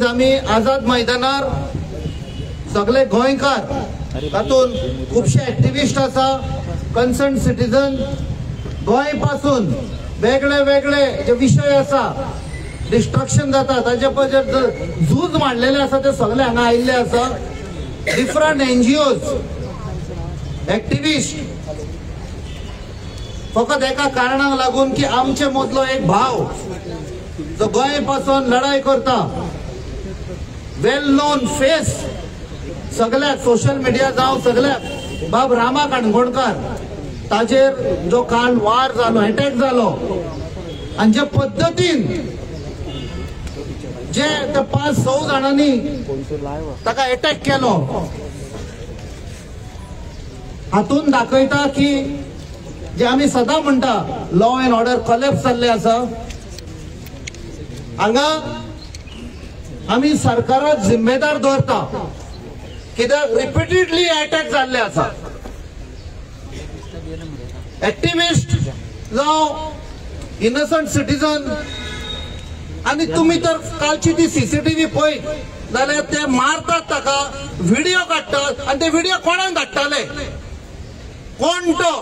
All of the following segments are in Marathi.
आयज आमी आझाद मैदानार सगळे गोंयकार तातूंत खुबशे एक्टिविस्ट आसा, कन्सर्न सिटीजन, गोंय पासून वेगळे वेगळे जे विषय आसा, डिस्ट्रक्शन जाता ताचे पळय झूज मांडलेले आसा ते सगळे हांगा आयिल्ले आसा. डिफरंट NGOs, एक्टिविस्ट, फकत एका कारणाक लागून की आमचे मदलो एक भाव जो गोंय पासून लढाई करता, वेल नोन फेस सगळ्याक सोशल मिडिया जावं सगळ्याक, बाब रामा काणकोणकार, ताजेर जो काल वार जालो, अटॅक जालो, आणि जे पद्धतीन जे 5-6 जाणांनी ताका अटॅक केलो, हातून दाखयता की जे आमी सदां म्हणटा लॉ अँड ऑर्डर कॉलेप्स जाल्ले आसा. हांगा आमी सरकाराक जिम्मेदार दवरता, कित्याक रिपिटेडली अटॅक जाल्ले आसा. एक्टिविस्ट जावं इनोसंट सिटीजन, आणि तुम्ही तर कालची ती CCTV पळयत जाल्यार ते मारतात ताका, व्हिडिओ काडटात, आणि ते व्हिडिओ कोणाक धाडटाले? कोण तो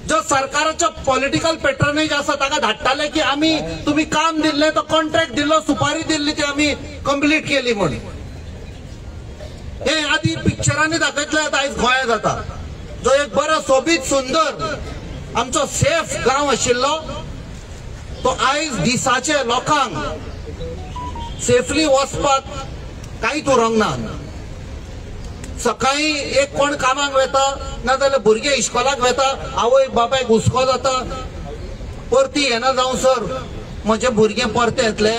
जो सरकाराचो पॉलिटिकल पेट्रोनेज आसा ताका धाडटाले की आमी तुम्ही काम दिल्ले, तो कॉन्ट्रॅक्ट दिल्लो, सुपारी दिल्ली, ती आमी कंप्लीट केली म्हणून. हे आधी पिक्चरांनी दाखयतले आयज गोंया जाता. जो एक बरो सोबीत सुंदर आमचो सेफ गांव आशिल्लो, तो आयज दिसाचे लोकांक सेफली वचपाक कांयच उरोंक ना. सकाळी एक कोण कामाक वता, नाजाल्यार भुरगे इस्कॉलाक वता, आवय बापायक हुस्को जाता, परती येना जावं सर म्हजे भुरगे परते येतले,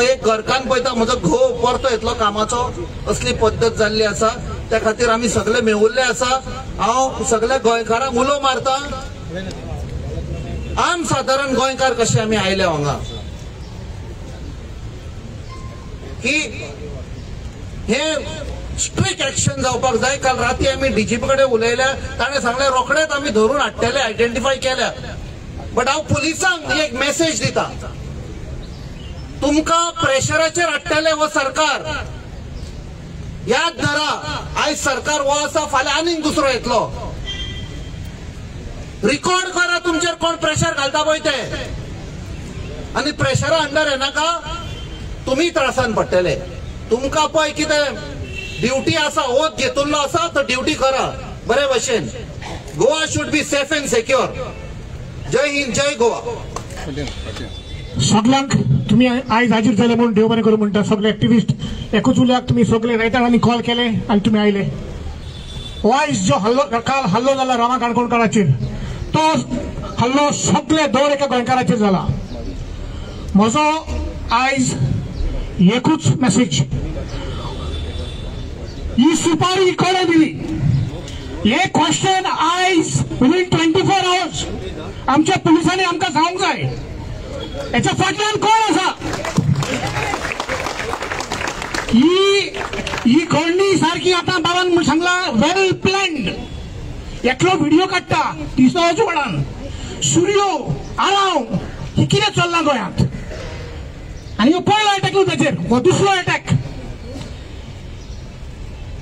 एक घरकान पळयता म्हजो घोव परतो येतलो कामाचो, असली पद्दत जाल्ली आसा. त्या खातीर आमी सगळे मेळुल्ले आसा. हांव सगळ्या गोंयकारांक उलो मारता, आम साधारण गोंयकार कशे आमी आयले हांगा, की हे स्ट्रिक्ट एक्शन जावपाक जाय. काल राती आमी DGP कडेन उलयल्या, ताणें सांगलें रोखडेच आमी धरून हाडटले, आयडेंटिफाय केल्या. बट हांव पुलिसांक एक मेसेज दिता, तुमकां प्रेशराचेर हाडटले हो सरकार, याद धरा. आयज सरकार हो आसा, फाल्यां आनीक दुसरो येतलो. रिकॉर्ड करा तुमचेर कोण प्रेशर घालता पळय ते, आनी प्रेशरा अंडर येनाका, तुमी त्रासान पडटले. तुमकां पळय कितें ड्युटी आसा, ओथ घेतिल्लो आसा, तो ड्युटी करा बरे भशेन. Goa should be safe and secure. जय हिंद, जय गोवा. सगळ्यांक तुम्ही आयज हाजीर जाले म्हणून देव बरें करूं म्हणटा. सगळे एक्टिविस्ट एकूच उल्याक तुम्ही सगळे रायतारांनी कॉल केले आनी तुम्ही आयले. आयज जो काल हल्लो जाला रामा काणकोणकाराचेर, तो हल्लो सगळे दर एका गोंयकाराचेर जाला. म्हजो आयज एकूच मेसेज, ही सुपारी कोणे दिली हे क्वेश्चन आयज विदीन 24 hours आमच्या पुलिसांनी आमकां सांगूंक जाय. याच्या फाटल्यान कोण आसा? ही घडणी सारखी आता बाबान सांगला वेल प्लॅन्ड. एकलो व्हिडिओ काडटा दिसता अजून सूर्यो आळाव ही कितें चल्लां गोंयांत, आनी हो पयलो अटॅक न्हू ताचेर, हो दुसरो अटॅक.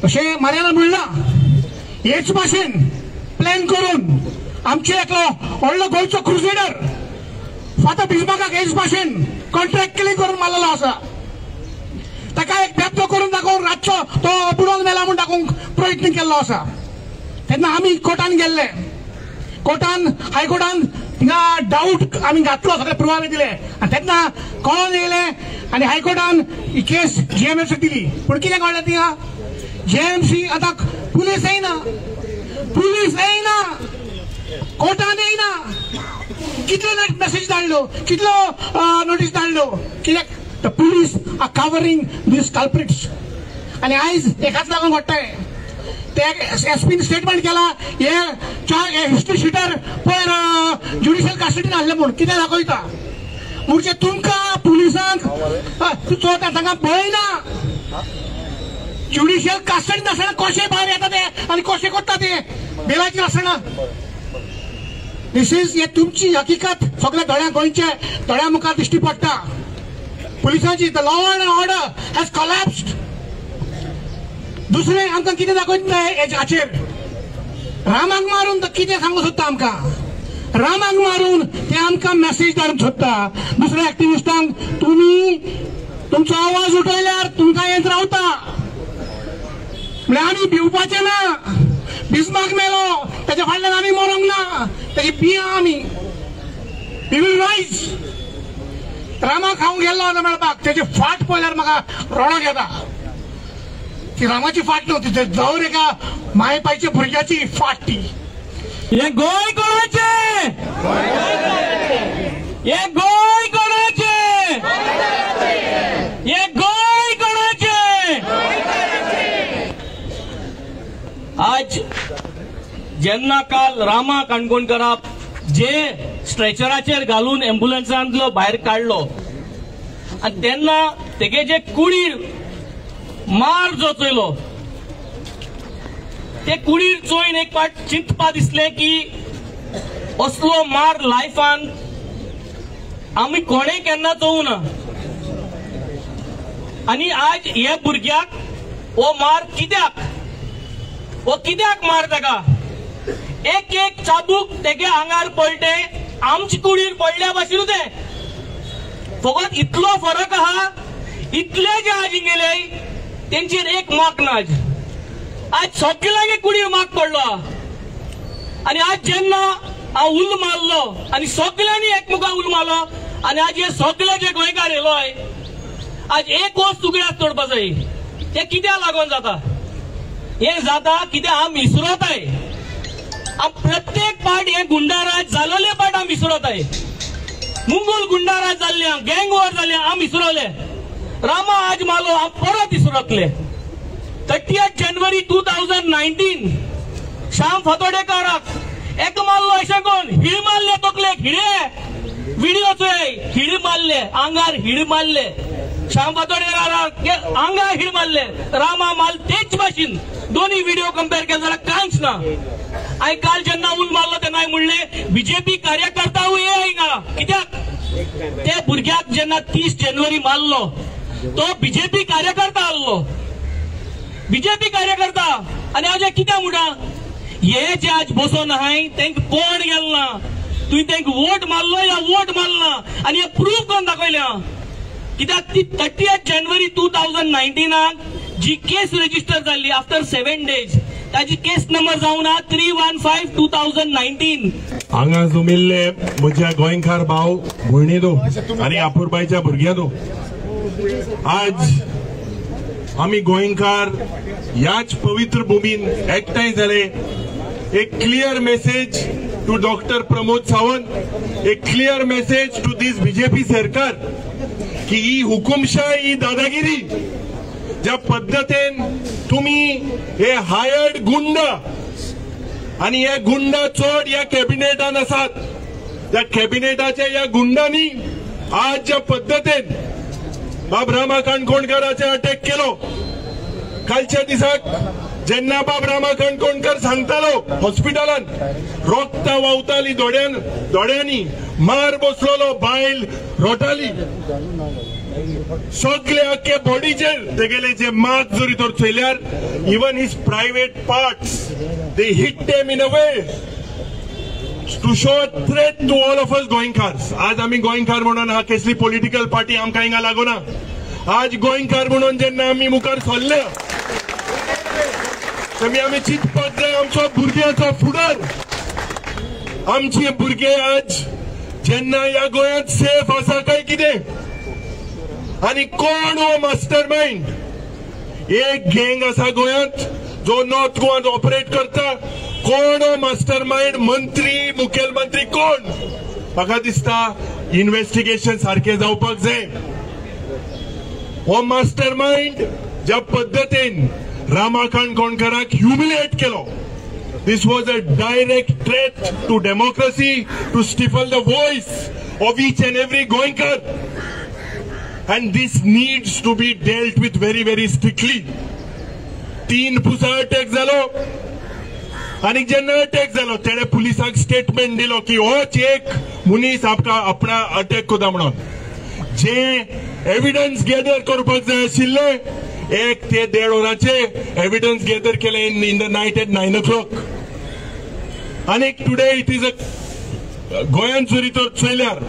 अशें मारयाला म्हणला हेच भाशेन प्लॅन करून आमचे एकलो व्हडलो गोंयचो क्रुसेडर फातर बिस्मार्काक हेच भाशेन कॉन्ट्रॅक्ट क्लिक करून मारलेलो आसा. ताका एक बेबदो करून दाखोवन रातचो तो बुडोवन मेला म्हूण दाखोवंक प्रयत्न केल्लो आसा. तेन्ना आमी कोर्टान गेल्ले, कोर्टान हायकोर्टान थिंगा डाऊट आमी घातलो, सगळे पुरावे दिले, आनी तेन्ना कळोन येयले आनी हायकोर्टान ही केस JMFC दिली. पूण कितें कळ्ळें थिंगा, JMC आतां पुलीस येयना, कोर्टान येयना. कितले मेसेज धाडलो, कितलो नोटीस धाडलो, कित्याक the police are covering these culprits. आनी आयज एकाच लागून घडटाय. ते SPन स्टेटमेंट केला हे हिस्ट्री शिटर पयर ज्युडिशियल कस्टडीन हाडले म्हणून. कितें दाखयता म्हणजे तुमकां पुलिसांक चोरता तांकां भंय ना. ज्युडिशियल कस्टडी नासतना कशें भायर येता ते आनी कशें करता ते बेलाची आसना. दिस इज हे तुमची हकीकत सगळ्या दोळ्या गोंयचे दोळ्या मुखार दिश्टी पडटा. पुलिसांची the law and order has collapsed. दुसरे आमकां कितें दाखयता हेचेर रामाक मारून कितें सांगूंक सोदता आमकां. रामाक मारून ते आमकां मेसेज धाडूंक सोदता दुसऱ्या एक्टिविस्टांक. तुमी तुमचो आवाज उठयल्यार तुमकां हें रावता म्हळ्यार आमी भिवपाचे ना. बिस्मार्क मेलो तेच्या फाटल्यान आमी मरोंक ना. तेजी पिया आमी वी वील रायज. रामाक खावंक गेल्लो ना मेळपाक तेजे फाट पळयल्यार म्हाका रडोक येता. ती रामाची फाट नव्हती ते जवळ एका मायेपायच्या भुरग्याची फाट ती. हे गोंय कोणाचे? हे गोंय कोणाचे? हे गोंय कोणाचे? आज जेन्ना काल रामा काणकोणकराक जे स्ट्रेचराचेर घालून एम्ब्युलन्सांतलो भायर काडलो आनी तेन्ना तेगे जे कुडीर मार जो चोयलो ते कुडीर चोयन एक पाट चिंतपा दिसलें की असलो मार लायफान आमी कोणें केन्ना चोवूं ना. आनी आज हे भुरग्याक हो मार कित्याक? हो कित्याक मार ताका? एक एक चाबूक तेगे आंगार पडटे आमचे कुडीर पडल्या भाशेन ते. फकत इतलो फरक आहा इतले जे आज गेले तेंचेर एक मार्क ना. आज सगळ्यांगे कुडीर मार्क पडलो. आनी आज जेन्ना हांव उल मारलो आनी सगळ्यांनी एकमुखार उल मारलो आनी आज हे सगळे जे गोंयकार येयलोय आज एक वस्त उगड्याक तोडपा जाय. ते कित्याक लागून जाता? हे जाता कित्याक हांव विसरताय. प्रत्येक पार्ट हे गुंडाराज जालोले पार्ट हांव विसरताय. मुंगोल गुंडाराज जाल्ले गँग वॉर जाल्ले हांव विसरले. रामा आज मालो हांव परत विसरतले. 30 जानेवारी 2019 श्याम फातोडेकाराक एक मारलो अशें कोण हिळ मारले तकलेक हिळे व्हिडिओचे हिळ मारले आंगार हिळ मारले. श्याम फातोडेकाराक आंगार हिळ मारले. रामा माल तेच भाशेन दोन्ही व्हिडिओ कंपेअर केले जाल्यार कांयच ना. हांवें काल जेन्ना उल मारलो तेन्ना म्हणले बीजेपी कार्यकर्ता ये हिंगा कित्याक? त्या भुरग्याक जेन्ना 30 जानेवारी मारलो तो बीजेपी कार्यकर्ता आसलो. बीजेपी कार्यकर्ता आनी हांव जे कित्याक म्हणटा हे जे आज बसोन आहाय तेंका कोण गेलना. तुवें तेंका वोट मारलो या वोट मारना आनी हे प्रूफ करून दाखयलें. कित्याक ती 30 जानेवारी 2019 जी केस रजिस्टर जाल्ली आफ्टर 7 days ताजी केस नंबर जावन 315/2019. हांगा जमिल्ले म्हज्या गोंयकार भाव भयणीनो आनी आपुरबायच्या भुरग्यांनो आज आमी गोंयकार ह्याच पवित्र भूमीन एकठांय जाले. एक clear message to doctor Pramod Sawant, एक clear message to this BJP सरकार की ही हुकुमशाही ही दादागिरी ज्या पद्धतीन तुम्ही हे हायर्ड गुंडा आणि हे गुंडा चोड या कॅबिनेटान आसात त्या कॅबिनेटाच्या या गुंडांनी आज ज्या पद्धतीन बाब रामा काणकोणकराचे अटॅक केलो. कालच्या दिसाक जेन्ना बाब रामा काणकोणकर सांगतालो हॉस्पिटलान रोगता व्हांवताली दोळ्यांनी मार बसलोलो बायल रोटाली सगळे अख्खे बॉडीचेर तेगेले जे मार्क जरी तर चोयल्यार even his private parts they hit them in a way to show threat to all of us गोंयकार्स. आज आमी गोंयकार म्हणून हा कसली पॉलिटिकल पार्टी आमकां हिंगा लागोना. आज गोंयकार म्हणून जेन्ना आमी मुखार सरले तेन्ना आमी चिंतपाक जाय आमचो भुरग्याचो फुडार. आमचे भुरगे आज जेन्ना ह्या गोंयांत सेफ आसा काय कितें आनी कोण हो मास्टर माइंड. एक गँग आसा गोंयांत जो नॉर्थ गोवांत ऑपरेट करता. कोण हो मास्टर माइंड? मंत्री मुखेलमंत्री कोण? म्हाका दिसता इन्व्हेस्टिगेशन सारखे जावपाक जाय. हो मास्टर माइंड ज्या पद्धतीन रामा काणकोणकराक ह्युमिलेट केलो. This was a direct threat to democracy, to stifle the voice of each and every Goinkar. And this needs to be dealt with very, very strictly. 3 Pusa attack जालो आनी जेन्ना अटॅक जालो तेणे पुलिसाक स्टेटमेंट दिलो की होच एक मनीस आपणा अटॅक कोता म्हणून. जे एव्हिडन्स गॅदर करपाक जाय आशिल्ले 1 ते 1.5 वरांचे एव्हिडन्स गॅदर केले in the night at 9 o'clock. आनी टुडे इट इज अ गोंयांत जरी तर चयल्यार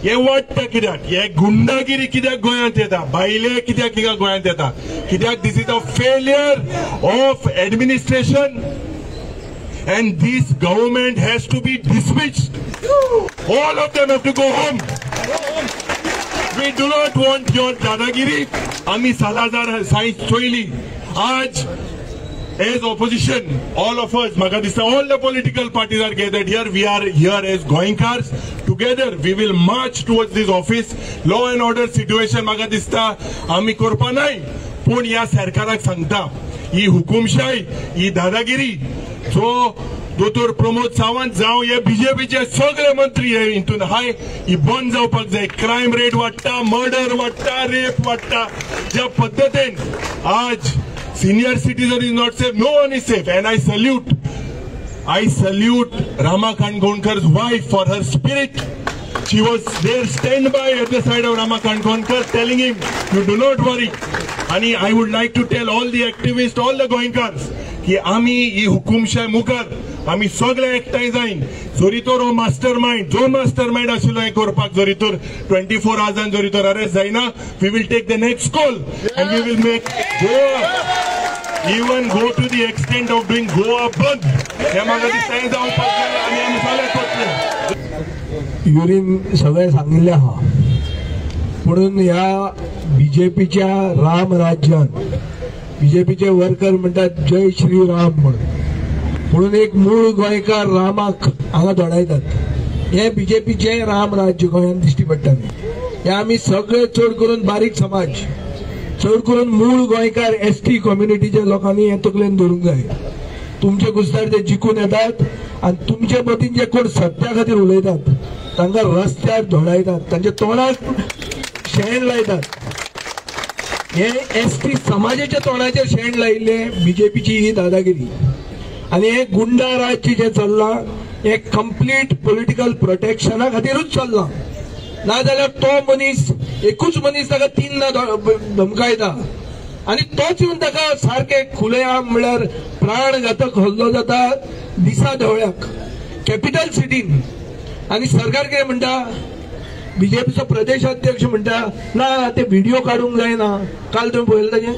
हे वाडटा कित्याक हे गुंडागिरी कित्याक गोंयांत येता भायले कित्याक हिंगा गोंयांत येता कित्याक this is a failure of administration and this government has to be dismissed. All of them have to go home. We do not want your dadagiri. Ami Salazar science choili. Aaj as opposition, all of us, Magadista, all the political parties are gathered here. We are here as Goenkars. Together we will march towards this office. Law and order situation Magadista ami korpa nai. Pun ya sarkarak sangta. ही हुकुमशाही ही दादागिरी जो दोतोर प्रमोद सावंत जावं हे बीजेपीचे सगळे मंत्री हे हितून हाय ही बंद जावपाक जाय. क्रायम रेट वाडटा, मर्डर वाडटा, रेप वाडटा. ज्या पद्दतीन आज senior citizen is not safe, no one is safe. And I salute Rama Kandgonkar's wife for her spirit. She was there standby at the side of Rama Kandgonkar telling him, you do not worry. And I would like to tell all the activists, all the Goenkars, की आमी ही हुकुमशाही मुखार आमी सगळे एकठांय जायन जरी तर हो मास्टरमाइंड जो मास्टरमाइंड आशिल्लो हे करपाक जरी तर 24 hours जरी तर अरेस्ट जायना, we will take the next call and we will make Goa even go to the extent of doing Goa बंद. हे म्हाका दिसता जावपाक जाय आनी आमी फाल्यां करतले. युरीन सगळे सांगिल्ले आहा म्हणून ह्या बीजेपीच्या राम राज्यात बीजेपीचे वर्कर म्हणतात जय श्री राम म्हणून एक मूळ गोंयकार रामाक हांगा दोडायतात. हे बीजेपीचे राम राज्य गोंयांत दिश्टी पडटा. हे आमी सगळे चड करून बारीक समाज चड करून मूळ गोंयकार एसटी कम्युनिटीच्या लोकांनी हे तकलेन धरूंक जाय. तुमचे कुस्तार ते जिखून येतात आणि तुमचे मतीन जे कोण सत्या खातीर उलयतात तांकां रस्त्यार धोडायतात, तांच्या तोंडाक शेण लायतात. हे एसटी समाजाच्या तोंडाचेर शेण लायिल्ले बीजेपीची ही दादागिरी आणि हे गुंडा राज्य जे चल्लां हे कंप्लीट पॉलिटिकल प्रोटेक्शना खातीरूच चल्लां. नाजाल्यार तो मनीस एकूच मनीस ताका 3 धमकायता आणि तोच येवन ताका सारखे खुलेआम म्हळ्यार प्राणघातक हल्लो जाता दिसा ढवळ्याक कॅपिटल सिटीन. आणि सरकार कितें म्हणटा, बीजेपीचो प्रदेश अध्यक्ष म्हणटा ना ते व्हिडिओ काडूंक जायना. काल तुवें पळयलें ताजें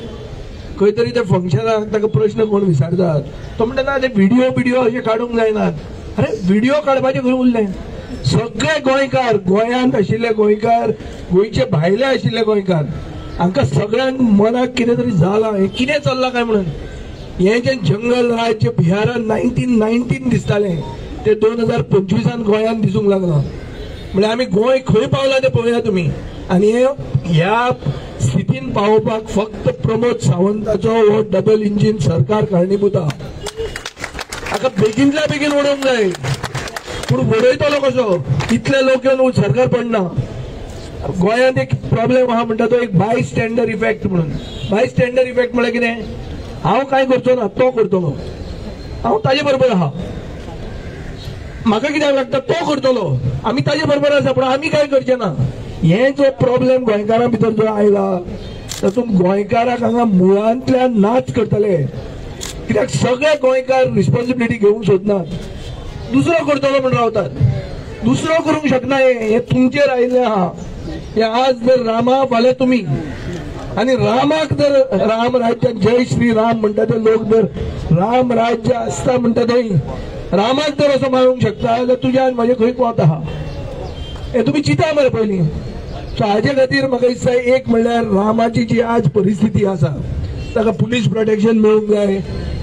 खंय तरी ते फंक्शनाक ताका प्रश्न कोण विचारतात तो म्हणटा ना ते व्हिडिओ अशें काडूंक जायना. अरे व्हिडिओ काडपाचें खंय उरलें. सगळे गोंयकार गोंयांत आशिल्ले गोंयकार गोंयचे भायले आशिल्ले गोंयकार हांकां सगळ्यांक मनाक कितें तरी जालां. हें कितें चल्लां काय म्हणून. हें जें जंगल राज्य बिहारान 1919 दिसतालें ते 2025 गोंयांत दिसूंक लागलां. म्हणजे आमी गोंय खंय पावला ते पळया तुमी. आणि ह्या स्थितीन पावोवपाक फक्त प्रमोद सावंताचो हो डबल इंजिन सरकार कारणीभूत आहा. हाका बेगिनल्या बेगीन उडोवंक जाय. पूण उडयतलो कसो. इतले लोक येवन सरकार पडना. गोंयांत एक प्रॉब्लेम आहा म्हणटा तो एक बाय स्टँडर इफेक्ट म्हणून. बाय स्टँडर इफेक्ट म्हळ्यार कितें, हांव कांय करचो ना तो करतलो, हांव ताजे बरोबर आहा, म्हाका कित्याक लागता तो करतलो, आमी ताजे बरोबर आसा पूण आमी कांय करचें ना. हे जो प्रॉब्लेम गोंयकारां भितर जो आयला तातूंत गोंयकाराक हांगा मुळांतल्यान नाच करतले. कित्याक सगळे गोंयकार रिस्पॉन्सिबिलिटी घेवंक सोदनात. दुसरो करतलो म्हूण रावतात. दुसरो करूंक शकना. हे तुमचेर आयिल्लें आहा. हे आज जर रामा फाल्यां तुमी आणि रामाक जर राम राज्यात जय श्री राम म्हणटा ते लोक जर राम राज्य आसता म्हणटा थंय रामाक जर असं मारूंक शकता जाल्यार तुज्या आनी म्हाजे खंय कोत आहा हे तुमी चिंता मरे पयलीं. सो हाजे खातीर म्हाका दिसता एक म्हणल्यार रामाची जी आज परिस्थिती आसा ताका पुलीस प्रोटेक्शन मेळूंक जाय.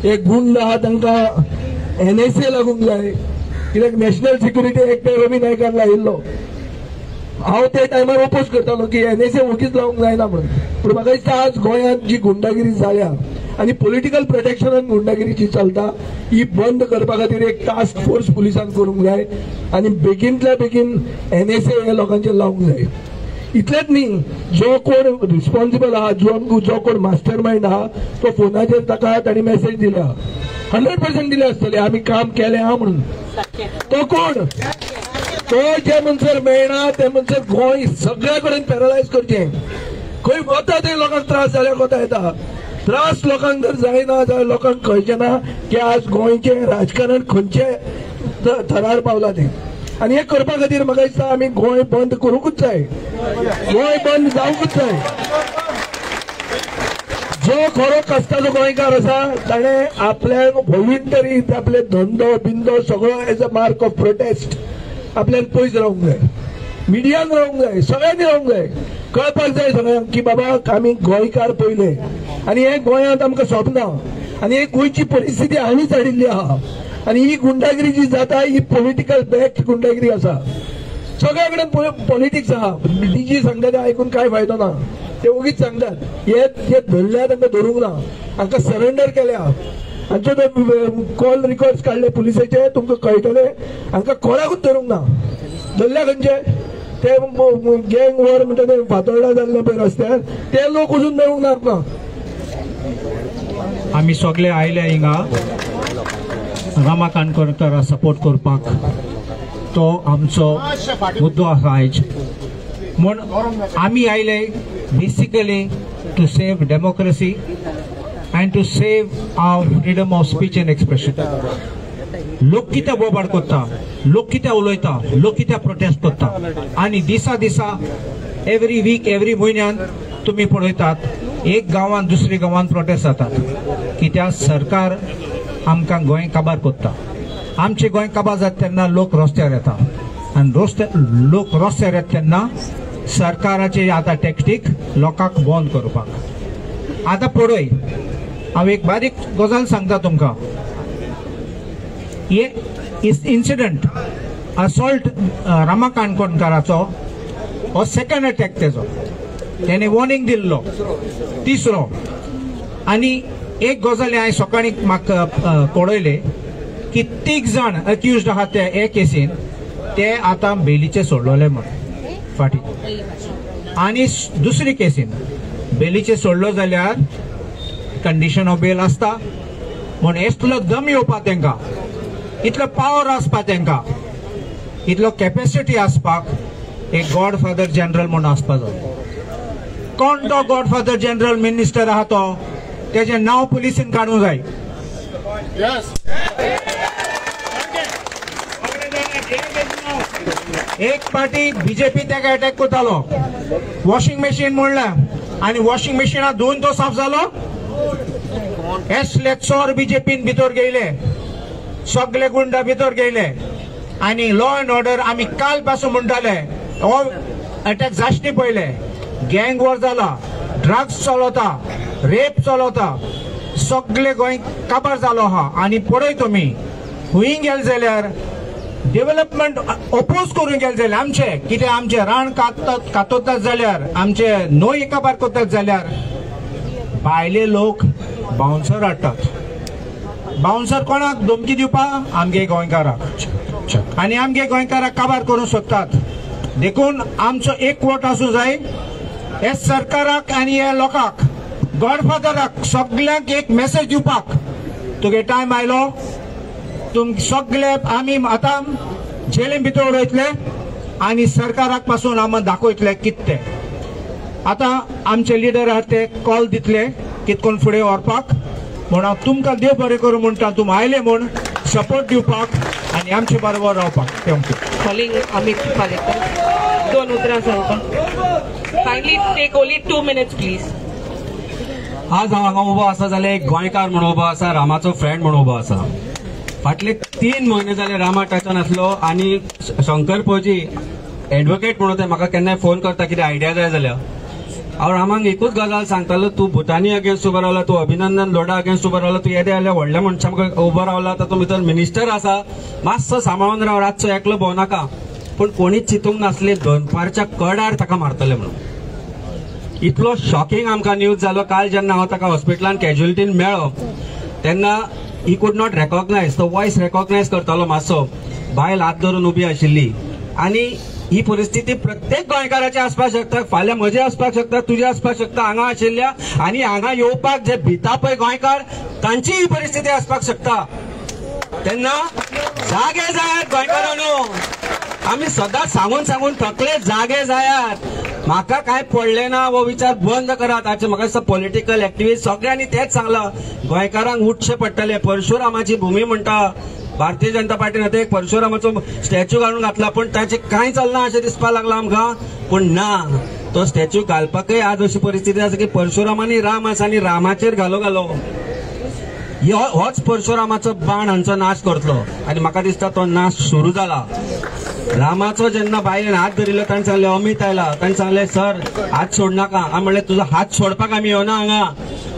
हे गुंड आहा तांकां NSA लागूंक जाय. कित्याक नॅशनल सिक्युरिटी एक्ट रवी नायकान लायिल्लो. हांव ते टायमार ओपोज करतालो की NSA वगीच लावंक जायना म्हणून. पूण म्हाका दिसता आज गोंयांत जी गुंडागिरी जाल्या आनी पॉलिटिकल प्रोटेक्शनान गुंडागिरी जी चलता ही बंद करपा खातीर एक टास्क फोर्स पुलिसान करूंक जाय आनी बेगिनतल्या बेगीन NSA ह्या लोकांचेर लावंक जाय. इतलेंच न्ही, जो कोण रिस्पॉन्सिबल आहा जो कोण मास्टर माइंड आहा तो फोनाचेर ताका ताणी मेसेज दिल्या 100% दिले आसतले आमी काम केलें आहा म्हणून. तो कोण, तो जे मनसर मेळना ते मनसर गोंय सगळ्या कडेन पॅरलायज करचें. खंय वता थंय लोकांक त्रास जाल्यार कोता येता. त्रास लोकांक जर जायना जाल्यार लोकांक कळचें ना की आज गोंयचें राजकारण खंयचे थरार पावला तें. आनी हें करपा खातीर म्हाका दिसता आमी गोंय बंद करूंकूच जाय, गोंय बंद जावंकूच जाय. जो खरो कश्टाचो गोंयकार आसा ताणें आपल्याक व्हॉलंटरी आपले धंदो बिंदो सगळो as a mark of prostate आपल्याक पयस रावंक जाय, मिडियान रावंक जाय, सगळ्यांनी रावंक जाय. कळपाक जाय सगळ्यांक की बाबा आमी गोंयकार पयले आनी हे गोंयांत आमकां सोबना आनी ही गोंयची परिस्थिती हांणीच हाडिल्ली आहा. आनी ही गुंडागिरी जी जाता ही पॉलिटिकल बॅक्ड गुंडागिरी आसा. सगळ्या कडेन पॉलिटिक्स आहा. डीजी सांगता तें आयकून काय फायदो ना. ते उगीच सांगतात हे धरल्या तांकां धरूंक ना, हांकां सरेंडर केल्या. हांचो ते कॉल रिकॉर्ड्स काडले पुलिसाचे तुमकां कळटले. हांकां कोणाकूच धरूंक ना. धरल्या खंयचे ते गँग वॉर म्हणटा ते फातोर्डा जाल्ले पळय रस्त्यार ते लोक अजून मेळूंक ना आमकां. आमी सगळे आयले हिंगा रामा काणकोणकाराक सपोर्ट करपाक. तो आमचो मुद्दो आसा आयज. म्हूण आमी आयले basically to save democracy and to save our freedom of speech and expression. लोक कितें बोबाड करता, लोक कितें उलयता, लोक कितें प्रोटेस्ट करता आनी दिसा दिसा एवरी वीक एवरी म्हयन्यान तुमी पळयतात एक गांवांत दुसरे गांवांत प्रोटेस्ट जातात. कित्याक सरकार आमकां गोंय काबार करता. आमचे गोंय काबार जाता तेन्ना लोक रस्त्यार येता आनी लोक रस्त्यार येता तेन्ना सरकाराचे आतां टॅक्टीक लोकांक बंद करपाक. आतां पळय हांव एक बारीक गजाल सांगता तुमकां. हे इन्सिडंट असॉल्ट रामा काणकोणकाराचो हो सेकंड अटॅक तेजो. तेणे वॉर्निंग दिल्लो तिसरो. आनी एक गजाल हांवें सकाळी म्हाका कळयले की 3 जाण अक्युज्ड आहात ते केसीन ते आतां बेलीचे सोडलोले म्हण फाटी. आनी दुसरी केसीन बेलीचे सोडलो जाल्यार कंडिशन ऑफ बेल आसता. म्हण इतलो दम येवपा तांकां, इतलो पावर आसपा तांकां, इतलो कॅपेसिटी आसपाक एक गॉडफादर जनरल म्हूण आसपा जाय. कोण तो गॉडफादर जनरल मिनिस्टर आहा तो तेजें नांव पुलिसीन काडूंक जाय. एक पार्टी बीजेपी ताका अटॅक करतालो, वॉशिंग मशीन म्हणलें आनी वॉशिंग मशीनाक धुवन तो साफ जालो. असले चोर बीजेपीन भितर गेले, सगळे गुंडा भितर गेले आनी लॉ अँड ऑर्डर आमी काल पासून म्हणटाले हो अटॅक जाचनी पयले. गँग वॉर जाला, ड्रग्स चलता, रेप चलता, सगळे गोंय काबार जालो आहा. आनी पळय तुमी हुंय गेले जाल्यार डेव्हलपमेंट अपोज करून गेले जाल्यार आमचे कितें आमचे रान कातोतात जाल्यार आमचे न्हंय काबार करतात जाल्यार भायले लोक बाउन्सर हाडटात. बाउन्सर कोणाक धमकी दिवपाक? आमगे गोंयकाराक. आनी आमगे गोंयकाराक काबार करूंक सोदतात. देखून आमचो एक वोट आसूं जाय हे सरकाराक आनी हे लोकांक, गॉडफादराक सगळ्यांक एक मेसेज दिवपाक. तुगे टायम आयलो, तुम सगळे आमी आतां जेलीन भितर उडयतले आनी सरकाराक पासून आमी दाखयतले कितें तें. आतां आमचे लिडर आहात ते कॉल दितले कितकोन फुडें व्हरपाक. म्हूण हांव तुमकां देव बरें करूं म्हणटा. तुम आयले म्हूण सपोर्ट दिवपाक आनी आमचे बरोबर रावपाक. थँक्यू. कॉलिंग अमित पालेकर, 2 उतरां सांगता. कायंडली टेक ओनली 2 मिनिट्स प्लीज. आज हांव हांगा उबो आसा जाल्यार एक गोंयकार म्हणून उबो आसा, रामाचो फ्रेंड म्हणून उबो आसा. फाटले 3 म्हयने जाले रामा टचान आसलो आनी शंकर पळजी एडवोकेट म्हणून ते म्हाका केन्नाय फोन करता कितें आयडिया जाय जाल्यार. हांव रामाक एकूच गजाल सांगतालो, तूं भुतानी अगेन्स्ट उबो रावला, तूं अभिनंदन लोढा अगेन्स्ट उबो रावला, तूं येदे जाल्यार व्हडल्या मनशांक उबो रावला. तातूंत भितर मिनिस्टर आसा, मातसो सांबाळून राव, रातचो एकलो भोंवनाका. पूण कोणीच चिंतूंक नासले दनपारच्या कडार ताका मारतले म्हणून. इतलो शॉकिंग आमकां न्यूज जालो. काल जेन्ना हांव ताका हॉस्पिटलान कॅज्युअलिटीन मेळ्ळो तेन्ना ही कूड नॉट रेकॉग्नायज, तो वॉयस रेकॉग्नायज करतालो मातसो. बायल हात धरून उबी आशिल्ली. आनी ही परिस्थिती प्रत्येक गोंयकाराची आसपाक शकता, फाल्यां म्हजी आसपाक शकता, तुजी आसपाक शकता, हांगा आशिल्ल्या आनी हांगा येवपाक जे भिता पळय गोंयकार तांची ही परिस्थिती आसपाक शकता. तेन्ना जागे जायात गोंयकारांनो. आमी सदांच सांगून सांगून थकले, जागे जायात. म्हाका काय पडले ना वो विचार बंद करात. ताचे म्हाका दिसता पॉलिटिकल एक्टिव्हिस्ट सगळ्यांनी तेच सांगला, गोंयकारांक उठचे पडटले. परशुरामाची भूमी म्हणटा, भारतीय जनता पार्टीन आतां एक परशुरामाचो स्टॅच्यू घालून घातला, पण ताचे कांय चलना अशें दिसपाक लागलां आमकां. पण ना, तो स्टॅच्यू घालपाकय आज अशी परिस्थिती आसा की परशुरामानी राम आसा आनी रामाचेर घालो होच परशुरामाचो बाण हांचो नाश करतलो. आनी म्हाका दिसता तो नाश सुरू जाला. रामाचो जेन्ना बायलेन हात धरिल्लो ताणें सांगलें, अमित आयला, ताणें सांगलें सर हात सोड नाका. हांव म्हणलें तुजो हात सोडपाक आमी येवना हांगा,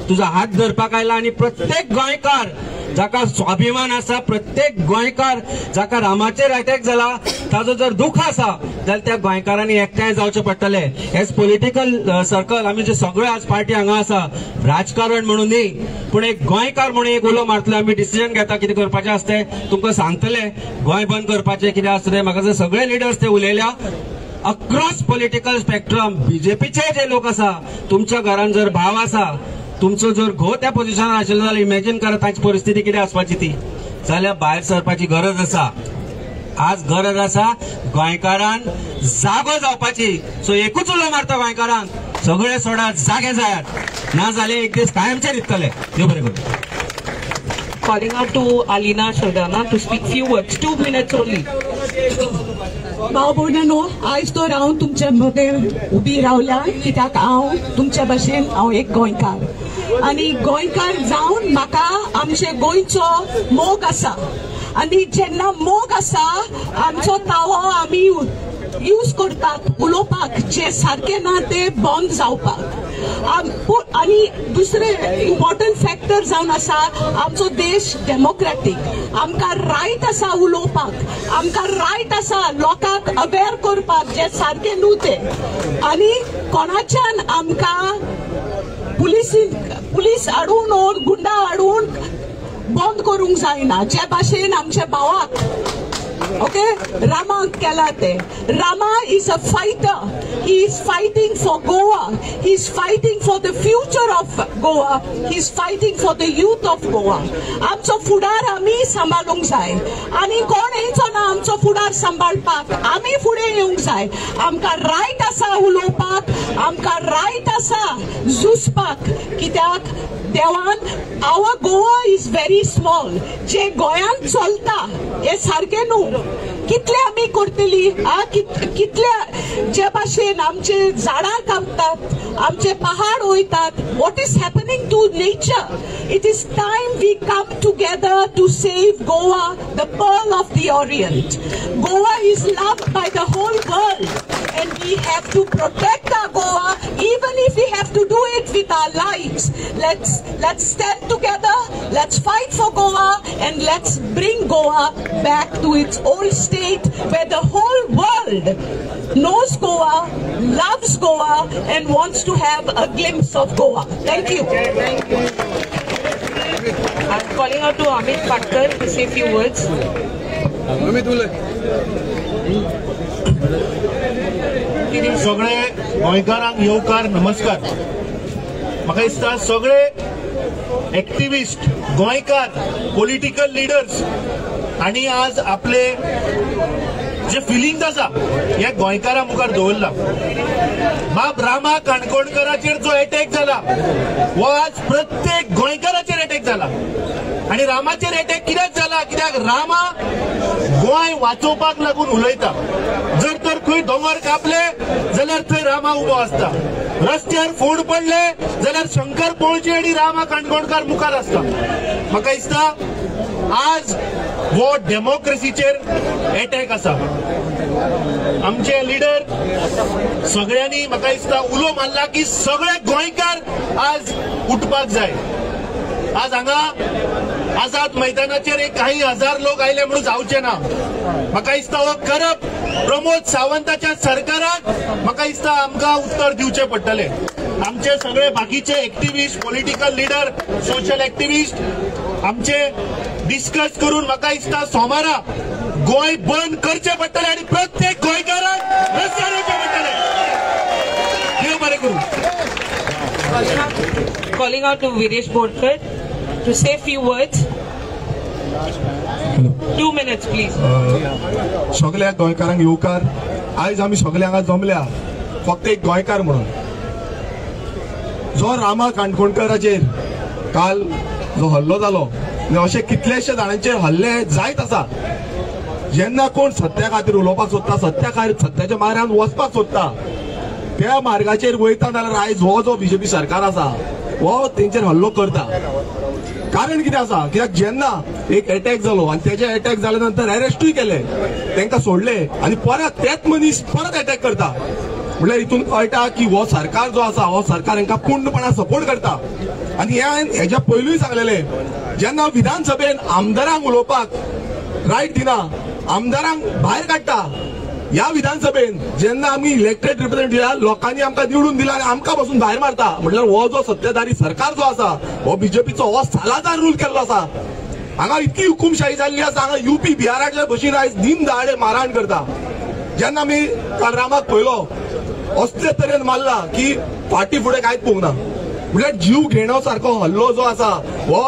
तुजो हात धरपाक आयला. आनी प्रत्येक गोंयकार जाका स्वाभिमान आसा, प्रत्येक गोंयकार जाका रामाचेर अटॅक जाला, ताजो जर दुख आसा जाल्यार त्या गोंयकारांनी एकठांय जावचें पडटलें. हेच पॉलिटिकल सर्कल आमी जे सगळे आज पार्टी हांगा आसा, राजकारण म्हणून न्ही, पूण एक गोंयकार म्हणून एक उलो मारतले. आमी डिसिजन घेता कितें करपाचें आसतें, तुमकां सांगतले गोंय बंद करपाचें कितें आसतलें. म्हाका जर सगळे लिडर्स ते उलयल्या अक्रॉस पॉलिटिकल स्पेक्ट्रम. बीजेपीचे जे लोक आसा, तुमच्या घरान जर भाव आसा, तुमचो जर घो त्या पोझिशनार आशिल्लो जाल्यार इमॅजिन करा ताची परिस्थिती कितें आसपाची ती. जाल्यार भायर सरपाची गरज आसा. आज गरज आसा गोंयकारान जागो जावपाची. सो एकूच उलो मारता गोंयकारांक, सगळे सोडात, जागे जायात, ना जाल्यार एक दीस कायमचे दिसतले. देव बरें करूं. Calling out to Alina Shaldana to speak few words. 2 minutes only. भाव भयणांनो, आयज तो हांव तुमचे मदें उबी रावल्या कित्याक हांव तुमचे भशेन हांव एक गोंयकार. आनी गोंयकार जावन म्हाका आमचे गोंयचो मोग आसा. आनी जेन्ना मोग आसा आमचो तावो आमी यूज करतात उलोवपाक, जे सारखे ना ते बंद जावपाक. आनी दुसरे इम्पॉर्टंट फॅक्टर जावन आसा आमचो देश डेमोक्रेटीक. आमकां रायट आसा उलोवपाक, आमकां रायट आसा लोकांक अवेअर करपाक जे सारखे न्हू ते. आनी कोणाच्यान आमकां पुलीस हाडून ओर गुंडा हाडून बंद करूंक जायना. जे भाशेन आमच्या भावाक Rama Kalate. Rama is a fighter. He is fighting for Goa. He is fighting for the future of Goa. He is fighting for the youth of Goa. आमचो फुडार आमी सांबाळूंक जाय आनी कोण येयचो ना आमचो फुडार सांबाळपाक. आमी फुडें येवंक जाय. आमकां रायट आसा उलोवपाक, आमकां रायट आसा झुजपाक. कित्याक देवान आवर गोवा इज व्हेरी स्मॉल. जे गोंयांत चलता हे सारखे न्हू. कितले आमी करतली कितले जे भाशेन आमचे झाडां कापतात, आमचे पहाड वयतात. What is happening to nature? It is time we come together to save Goa, the pearl of the Orient. Goa is loved by the whole world and we have to protect our Goa even if we have to do it with our lives. Let's stand together, let's fight for Goa and let's bring Goa back to its old state where the whole world knows Goa, loves Goa and wants to have a glimpse of Goa. Thank you. I'm calling out to Amit Patkar to say a few words. सगळे गोंयकारांक येवकार नमस्कार. म्हाका दिसता सगळे एक्टिविस्ट गोंयकार पॉलिटिकल लिडर्स आणि आज आपले जे फिलिंग्स आसा हे गोंयकारां मुखार दवरला. बाब रामा काणकोणकराचेर जो अटॅक जाला वो आज प्रत्येक गोंयकाराचेर अटॅक जाला. आणि रामाचेर अटॅक कित्याक जाला? कित्याक रामा गोंय वाचोवपाक लागून उलयता. जर तर खंय दोंगर कापले जाल्यार थंय रामा उबो आसता. रस्त्यार फोड पडले जाल्यार शंकर पळचे आनी रामा काणकोणकार मुखार आसता. म्हाका दिसता आज वो डेमोक्रेसीचेर अटॅक आसा. आमचे लिडर सगळ्यांनी म्हाका दिसता उलो मारला की सगळे गोंयकार आज उठपाक जाय. आज हांगा आझाद मैदानाचेर एक काही हजार लोक आयले म्हणून जावचे ना. म्हाका दिसता हो करप प्रमोद सावंताच्या सरकाराक म्हाका दिसता आमकां उत्तर दिवचे पडटले. आमचे सगळे बाकीचे activist, political leader, social activist आमचे डिस्कस करून म्हाका दिसता सोमारा गोंय बंद करचे पडटले आणि प्रत्येक गोंयकाराक रस्त्यार येवचे पडटले. देव बरें करूं. Calling out to Viresh Bodkar to say a few words. 2 minutes, please. सगळ्या गोंयकारांक येवकार. आयज आमी सगळे हांगा जमल्या फक्त एक गोंयकार म्हणून. जो रामा काणकोणकराचेर काल जो हल्लो जालो, अशे कितलेशे जाणांचेर हल्ले जायत आसा. जेन्ना कोण सत्या खातीर उलोवपाक सोदता, सत्याच्या मार्गान वचपाक सोदता, त्या मार्गाचेर वयता जाल्यार आयज हो जो बीजेपी सरकार आसा हो तेंचेर हल्लो करता. कारण कितें आसा, कित्याक जेन्ना एक अटॅक जालो आनी त्याचे अटॅक जाल्या नंतर अरेस्टूय केले, तांकां सोडले आनी परत तेच मनीस परत अटॅक करता. म्हळ्यार हितून कळटा की हो सरकार जो आसा हो सरकार हांकां पूर्णपणान सपोर्ट करता. आनी हेच्या पयलूय सांगलेले, जेन्ना विधानसभेन आमदारांक उलोवपाक रायट दिना, आमदारांक भायर काडटा, ह्या विधानसभेन जेन्ना आमी इलेक्टेड रिप्रेझेंटेटिव्ह लोकांनी आमकां निवडून दिला आनी आमकां पासून भायर मारता. म्हटल्यार हो जो सत्ताधारी सरकार जो आसा हो बीजेपीचो हो सालादार रूल केल्लो आसा. हांगा इतकी हुकुमशाही जाल्ली आसा, हांगा यूपी बिहाराच्या भशेन आयज दिन दहाडे मारहाण करता. जेन्ना आमी काल रामाक पळयलो असले तरेन मारला की फाटी फुडें कांयच पळोवंक ना. म्हटल्यार जीव घेणो सारको हल्लो जो आसा हो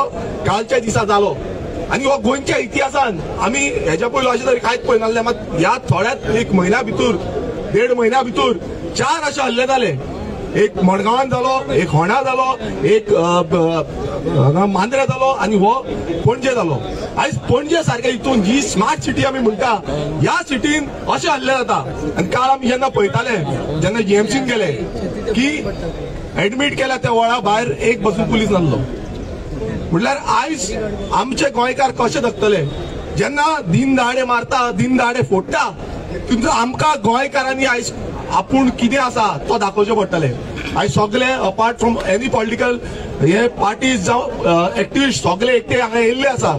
कालच्या दिसा जालो. आनी हो गोंयच्या इतिहासान आमी हेच्या पयलो अशें तरी कांयच पळयनासलें. मात ह्या थोड्याच एक म्हयन्या भितर, 1.5 म्हयन्या भितर 4 अशे हल्ले जाले. एक मडगांवान जालो, एक होंडा जालो, एक मांद्रे जालो आनी हो पणजे जालो. आयज पणजे सारख्या हितून जी स्मार्ट सिटी आमी म्हणटा ह्या सिटीन अशे हल्ले जाता. आनी काल आमी जेन्ना पळयताले, जेन्ना जीएमसीन गेले की एडमीट केल्या त्या वळा भायर एक बसून पुलीस नासलो. म्हटल्यार आयज आमचे गोंयकार कशे जगतले जेन्ना दिन दहाडे मारता, दिन दहाडे फोडटा. तितून आमकां गोंयकारांनी आयज आपूण कितें आसा तो दाखोवचें पडटलें. आयज सगळे अपार्ट फ्रॉम एनी पॉलिटिकल हे पार्टीज जावं एक्टिविस्ट सगळे एकटे हांगा येयल्ले आसा.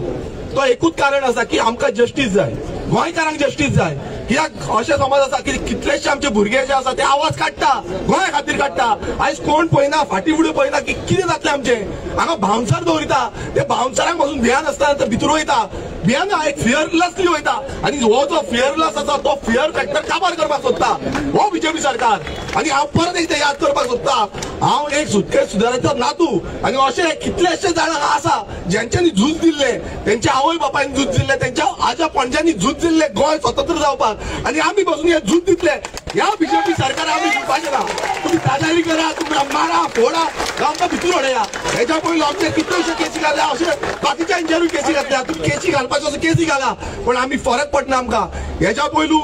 तो एकूच कारण आसा की आमकां जस्टीस जाय, गोंयकारांक जस्टीस जाय. कित्याक अशें समज आसा की कितलेशे आमचे भुरगे जे आसा ते आवाज काडटा, गोंया खातीर काडटा. आयज कोण पळयना, फाटी फुडें पळयना की कितें जातलें आमचें. हांगा बाउन्सर दवरिता, ते बाउन्सरांक पासून भियान आसता भितर वयता, भियान एक फियरलेसली वयता. आनी हो जो फियरलेस आसा तो फियर फॅक्टर काबार करपाक सोदता हो बीजेपी सरकार. आनी हांव परत एकदां याद करपाक सोदता, हांव एक सुटकेस सुदारकाचो नातू. आनी अशे कितलेशे जाण आसा ज्यांच्यांनी झूज दिल्ले, तेंच्या आवय बापायन झूज दिल्ले, तेंच्या आजा पणज्यांनी झूज दिल्ले गोंय स्वतंत्र जावपाक. आनी आमी पासून हे झूज दितले. ह्या बीजेपी सरकार आमी दिवपाचे ना. तुम्ही दादागिरी करा, तुम्ही मारा फोडा, आमकां भितर उडया. हेच्या पयलीं आमचे कितलेशे केसी घातल्या, अशे बाकीच्यांचेरूय केसी घातल्या. तुम्ही केसी घालपाच्यो असो केसी घाला, पण आमी फरक पडना आमकां. हेच्या पयलू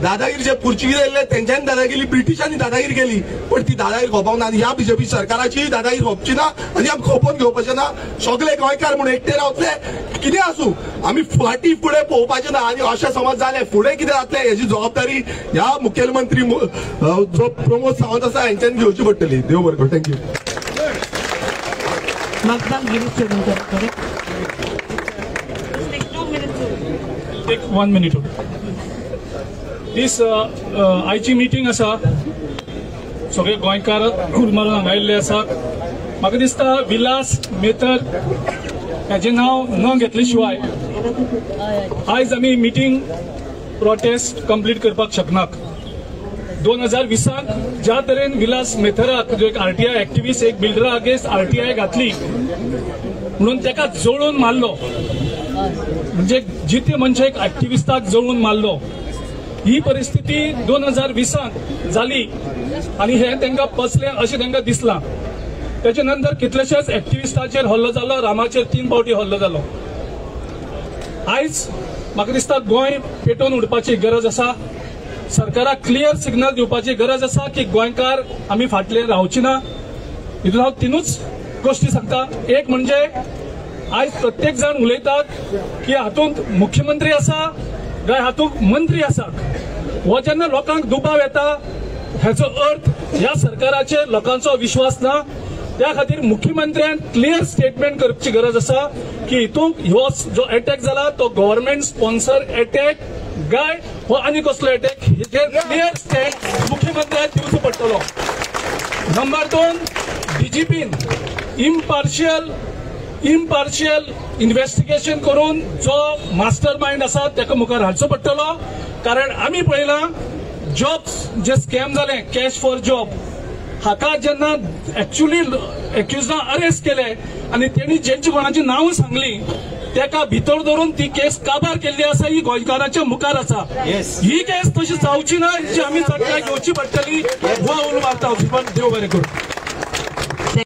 दादागिरी जे पुर्तुगीज येयल्ले तेंच्यांनी दादागिरी, ब्रिटिशांनी दादागिरी केली, पण ती दादागिरी खोपावंक ना. आनी ह्या बीजेपी सरकाराची दादागिरी खोपची ना आनी आमी खोपोवन घेवपाचें ना. सगळे गोंयकार म्हणून एकटे रावतले. कितें आसूं आमी फाटी फुडें पळोवपाचें ना. आनी अशें समज जालें फुडें कितें जातलें हेची जबाबदारी ह्या मुखेलमंत्री जो प्रमोद सावंत आसा हेंच्यांनी घेवची पडटली. देव बरें करूं. थँक्यू. Take 1 minute. This आयची मिटींग आसा, सगळे गोंयकार उल मारून हांगा आयिल्ले आसा. म्हाका दिसता विलास मेतर हेजें नांव न घेतले शिवाय आयज आमी मिटींग प्रोटेस्ट कंप्लीट करपाक शकनात. 2020 ज्या तरेन विलास मेथराक जो एक आरटीआय एक्टिविस्ट, एक बिल्डरा अगेन्स्ट आरटीआय घातली म्हणून ताका जळोवन मारलो, म्हणजे जिते मनशा एक एक्टिविस्टाक जळोवन मारलो. ही परिस्थिती 2020 जाली आनी हे तांकां पचलें अशें तांकां दिसलां. त्याच्या नंतर कितलेशेच एक्टिविस्टाचेर हल्लो जालो, रामाचेर 3 फावटी हल्लो जालो. आयज म्हाका दिसता गोंय पेटोवन उडपाची गरज आसा. सरकाराक क्लियर सिग्नल दिवपाची गरज आसा की गोंयकार आमी फाटले रावची ना. हितून हांव 3च गोश्टी सांगता. एक म्हणजे आयज प्रत्येक जाण उलयतात की हातूंत मुख्यमंत्री आसा काय हातूंत मंत्री आसात. हो जेन्ना लोकांक दुबाव येता हेचो अर्थ ह्या सरकाराचेर लोकांचो विश्वास ना. त्या खातीर मुख्यमंत्र्यान क्लियर स्टेटमेंट करपाची गरज आसा की हितूंक ह्यो जो अटॅक जाला तो गव्हर्नमेंट स्पॉन्सर अटॅक काय हो आनी कसलो अटॅक, हेचेर क्लियर स्टँड मुख्यमंत्र्यान दिवचो पडटलो. नंबर 2, डीजीपीन इम्पार्शियल इन्व्हेस्टिगेशन करून जो मास्टर माइंड आसा ताका मुखार हाडचो पडटलो. कारण आमी पळयलां जॉब्स जे स्कॅम जाले, कॅश फॉर जॉब, हाका जेन्ना एक्च्युअली एक्युजडांक अरेस्ट केले आनी तेणी जेंची कोणाची नांव सांगली तेका भितर धरून ती केस काबार केल्ली आसा ही गोंयकारांच्या मुखार आसा. ही केस तशी जावची ना, ही आमी चटकाय घेवची पडटली. हो उलो मारता. देव बरें करूं.